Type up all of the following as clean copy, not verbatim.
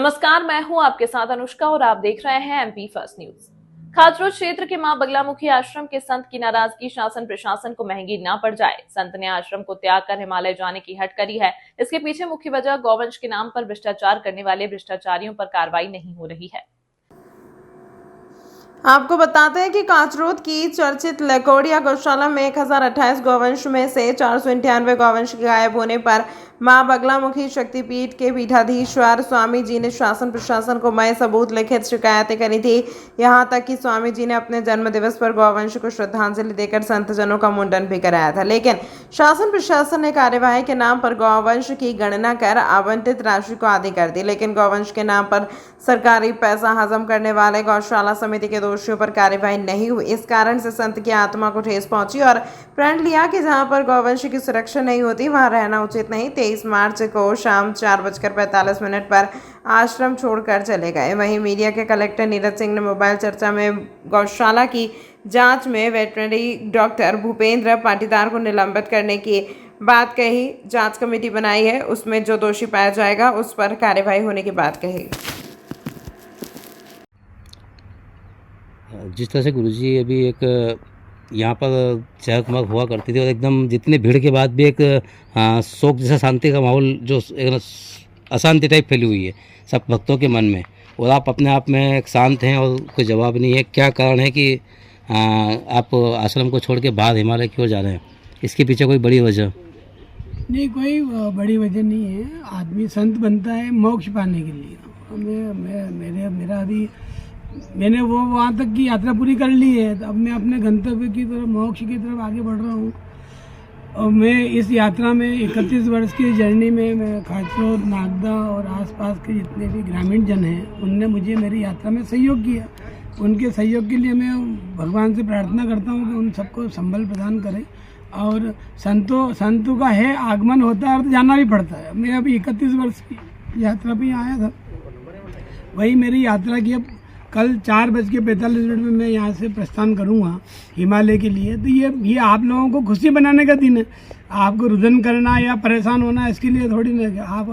नमस्कार, मैं हूं आपके साथ अनुष्का और आप देख रहे हैं एमपी फर्स्ट न्यूज। खाचरोड क्षेत्र के मां बगलामुखी आश्रम के संत की नाराजगी शासन प्रशासन को महंगी ना पड़ जाए। संत ने आश्रम को त्याग कर हिमालय जाने की हट करी है। इसके पीछे मुख्य वजह गौवंश के नाम पर भ्रष्टाचार करने वाले भ्रष्टाचारियों पर कार्रवाई नहीं हो रही है। आपको बताते हैं कि काचरोद की चर्चित लकोड़िया गौशाला में 1028 गौवंश में से 498 गौवंश के गायब होने पर मां बगलामुखी शक्तिपीठ के पीठाधीश्वर स्वामी जी ने शासन प्रशासन को मय सबूत लिखित शिकायतें करी थी। यहां तक कि स्वामी जी ने अपने जन्म दिवस पर गौवंश को श्रद्धांजलि देकर संतजनों का मुंडन भी कराया था, लेकिन शासन प्रशासन ने कार्यवाही के नाम पर गौवंश की गणना कर आवंटित राशि को आधी कर दी, लेकिन गौवंश के नाम पर सरकारी पैसा हजम करने वाले गौशाला समिति के दोषियों पर कार्यवाही नहीं हुई। इस कारण से संत की आत्मा को ठेस पहुंची और प्रण लिया कि जहां पर गौवंश की सुरक्षा नहीं होती वहां रहना उचित नहीं। 23 मार्च को शाम 4:45 पर आश्रम छोड़कर चले गए। वहीं मीडिया के कलेक्टर नीरज सिंह ने मोबाइल चर्चा में गौशाला की जांच में वेटरनरी डॉक्टर भूपेंद्र पाटीदार को निलंबित करने की बात कही। जांच कमेटी बनाई है, उसमें जो दोषी पाया जाएगा उस पर कार्यवाही होने की बात कही। जिस तरह से गुरुजी अभी एक यहाँ पर चहकमक हुआ करती थी और एकदम जितनी भीड़ के बाद भी एक शोक जैसा शांति का माहौल जो एक अशांति टाइप फैली हुई है सब भक्तों के मन में, और आप अपने आप में एक शांत हैं और कोई जवाब नहीं है। क्या कारण है कि आप आश्रम को छोड़ के बाहर हिमालय क्यों जा रहे हैं? इसके पीछे कोई बड़ी वजह? नहीं, कोई बड़ी वजह नहीं है। आदमी संत बनता है मोक्ष पाने के लिए। मेरा अभी मैंने वो वहाँ तक की यात्रा पूरी कर ली है। अब मैं अपने गंतव्य की तरफ, मोक्ष की तरफ आगे बढ़ रहा हूँ। और मैं इस यात्रा में 31 वर्ष की जर्नी में मैं खाचरोद, नागदा और आसपास के जितने भी ग्रामीण जन हैं उनने मुझे मेरी यात्रा में सहयोग किया। उनके सहयोग के लिए मैं भगवान से प्रार्थना करता हूँ कि उन सबको संबल प्रदान करें। और संतों का है आगमन होता है और जाना भी पड़ता है। मैं अभी 31 वर्ष की यात्रा पे आया था, वही मेरी यात्रा की। अब कल 4:45 में मैं यहाँ से प्रस्थान करूँगा हिमालय के लिए। तो ये आप लोगों को खुशी बनाने का दिन है। आपको रुदन करना या परेशान होना इसके लिए थोड़ी ना। आप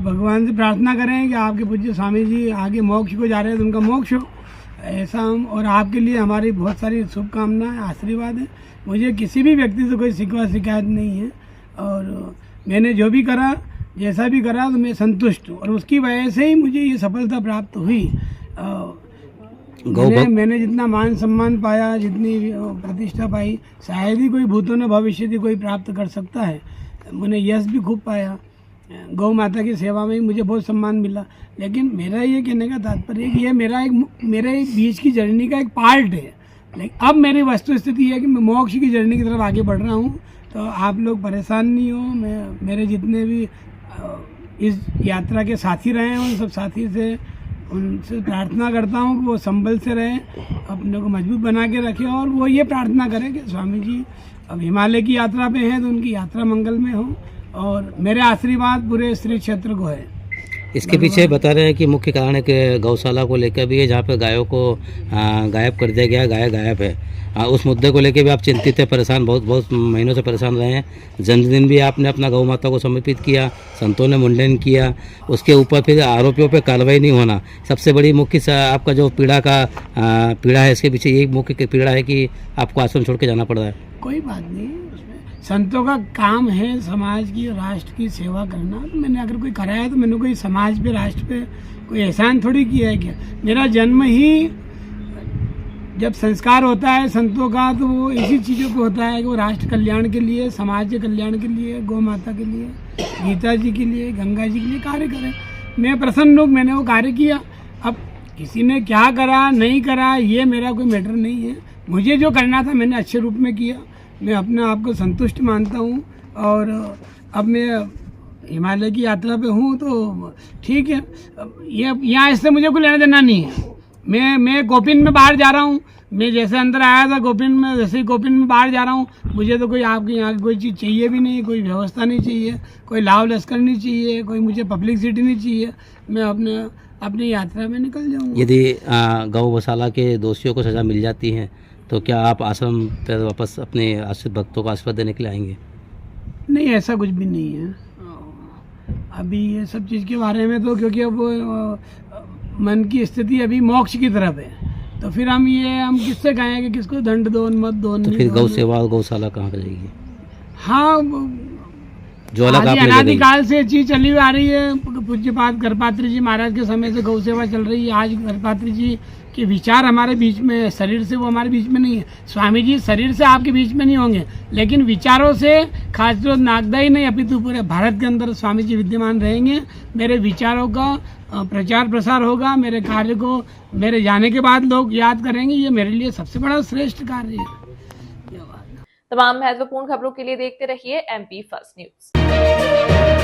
भगवान से प्रार्थना करें कि आपके पूज्य स्वामी जी आगे मोक्ष को जा रहे हैं तो उनका मोक्ष हो, ऐसा हम। और आपके लिए हमारी बहुत सारी शुभकामनाएं, आशीर्वाद है। मुझे किसी भी व्यक्ति से कोई शिकवा शिकायत नहीं है और मैंने जो भी करा, जैसा भी करा तो मैं संतुष्ट हूँ और उसकी वजह से ही मुझे ये सफलता प्राप्त हुई। मैंने जितना मान सम्मान पाया, जितनी प्रतिष्ठा पाई, शायद ही कोई भूतों ने भविष्य की कोई प्राप्त कर सकता है। मैंने यश भी खूब पाया। गौ माता की सेवा में ही मुझे बहुत सम्मान मिला। लेकिन मेरा ये कहने का तात्पर्य है कि ये मेरे बीच की जर्नी का एक पार्ट है। लेकिन अब मेरी वस्तु स्थिति है कि मैं मोक्ष की जर्नी की तरफ आगे बढ़ रहा हूँ। तो आप लोग परेशान नहीं हो। मेरे जितने भी इस यात्रा के साथी रहे हैं उन सब साथी से उनसे प्रार्थना करता हूँ कि वो संबल से रहें, अपने को मजबूत बना के रखें और वो ये प्रार्थना करें कि स्वामी जी अब हिमालय की यात्रा पे हैं तो उनकी यात्रा मंगल में हो और मेरे आशीर्वाद पूरे श्री क्षेत्र को है। इसके पीछे बता रहे हैं कि मुख्य कारण है कि गौशाला को लेकर भी है, जहाँ पे गायों को गायब कर दिया गया, गाय गायब है। उस मुद्दे को लेकर भी आप चिंतित है, परेशान, बहुत महीनों से परेशान रहे हैं। जन्मदिन भी आपने अपना गौ माता को समर्पित किया, संतों ने मुंडन किया, उसके ऊपर फिर आरोपियों पे कार्रवाई नहीं होना सबसे बड़ी मुख्य आपका जो पीड़ा है। इसके पीछे यही मुख्य पीड़ा है कि आपको आश्रम छोड़ के जाना पड़ रहा है। कोई बात नहीं, संतों का काम है समाज की, राष्ट्र की सेवा करना। तो मैंने अगर कोई कराया तो मैंने कोई समाज पे, राष्ट्र पे कोई एहसान थोड़ी किया है क्या। मेरा जन्म ही जब संस्कार होता है संतों का तो वो इसी चीज़ों पे होता है कि वो राष्ट्र कल्याण के लिए, समाज के कल्याण के लिए, गौ माता के लिए, गीता जी के लिए, गंगा जी के लिए कार्य करें। मैं प्रसन्न हूँ, मैंने वो कार्य किया। अब किसी ने क्या करा नहीं करा ये मेरा कोई मैटर नहीं है। मुझे जो करना था मैंने अच्छे रूप में किया। मैं अपने आप को संतुष्ट मानता हूँ और अब मैं हिमालय की यात्रा पे हूँ तो ठीक है। ये यहाँ इससे मुझे कोई लेना देना नहीं है। मैं गोपिन में बाहर जा रहा हूँ। मैं जैसे अंदर आया था गोपिन में, वैसे ही गोपिन में बाहर जा रहा हूँ। मुझे तो कोई आपके यहाँ की कोई चीज़ चाहिए भी नहीं, कोई व्यवस्था नहीं चाहिए, कोई लाव लश्कर नहीं चाहिए, कोई मुझे पब्लिसिटी नहीं चाहिए। मैं अपनी यात्रा में निकल जाऊँगा। यदि गौशाला के दोषियों को सज़ा मिल जाती है तो क्या आप आश्रम पर वापस अपने आश्रित भक्तों को आशीर्वाद देने के लिए आएंगे? नहीं, ऐसा कुछ भी नहीं है। अभी ये सब चीज़ के बारे में तो क्योंकि अब मन की स्थिति अभी मोक्ष की तरफ है, तो फिर हम किससे कहें कि किसको दंड दो मत दो। तो फिर गौ सेवा और गौशाला कहाँ पर जाएगी? हाँ, जो अलग आपने जगह अनादिकाल से चीज चली हुई आ रही है। पूज्यपाद गणपात्री जी महाराज के समय से गौ सेवा चल रही है। आज गणपात्री जी के विचार हमारे बीच में है, शरीर से वो हमारे बीच में नहीं है। स्वामी जी शरीर से आपके बीच में नहीं होंगे, लेकिन विचारों से खासतौर नागदा ही नहीं अपितु पूरे भारत के अंदर स्वामी जी विद्यमान रहेंगे। मेरे विचारों का प्रचार प्रसार होगा, मेरे कार्य को मेरे जाने के बाद लोग याद करेंगे। ये मेरे लिए सबसे बड़ा श्रेष्ठ कार्य है। तमाम महत्वपूर्ण खबरों के लिए देखते रहिए MP फर्स्ट न्यूज।